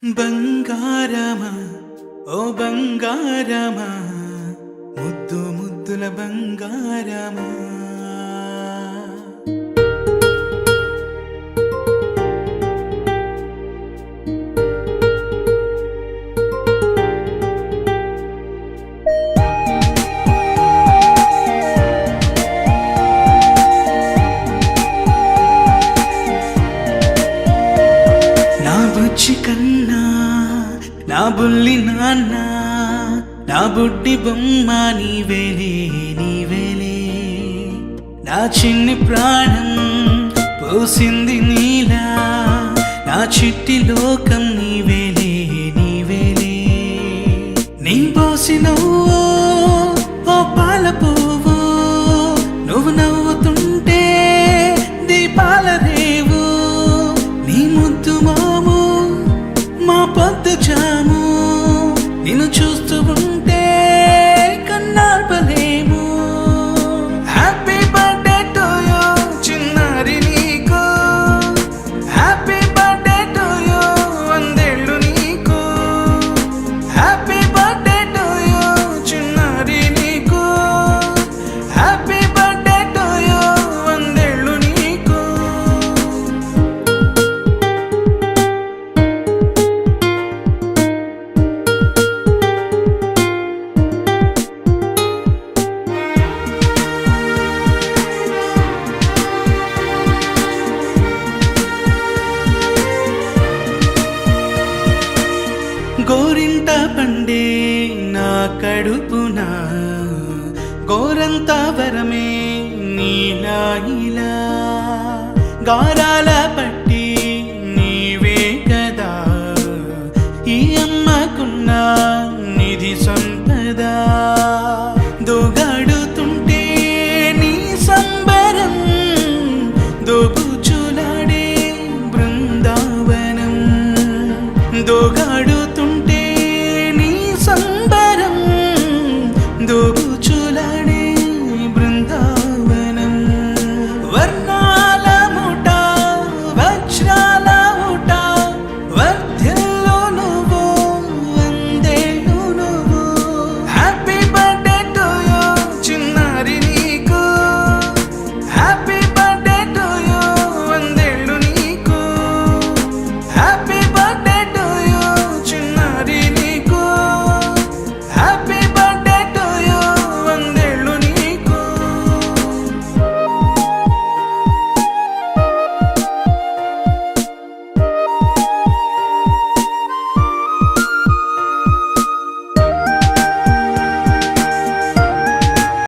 బంగారమా ఓ బంగారమా ముద్దు ముద్దుల బంగారమా నా బుజ్జి కన్నా నా బుల్లి నాన్న నా బుడ్డి బొమ్మ నీవేలే నీవేలే నా చిన్ని ప్రాణం పోసింది నీలా నా చిట్టి లోకం నీవేలే నీవేలే నీ పోసినవో ఓ పాల పువ్వు నువ్వు నవ్వుతుంటే దీపాల రేవు నీ ముద్దు మాము మా పొద్దు జాము నిన్ను చూస్తూ ఉంటే కన్నార్పలేము. హ్యాపీ బర్త్డే టు యూ చిన్నారి నీకు, హ్యాపీ బర్త్డే టు యూ వందేళ్ళు నీకు, హ్యాపీ బర్త్డే టు యూ చిన్నారి నీకు, హ్యాపీ బర్త్డే టు యూ వందేళ్ళు నీకు. గోరింట పండే నా కడుపున గోరంత వరమే నీలా ఇలా గారాల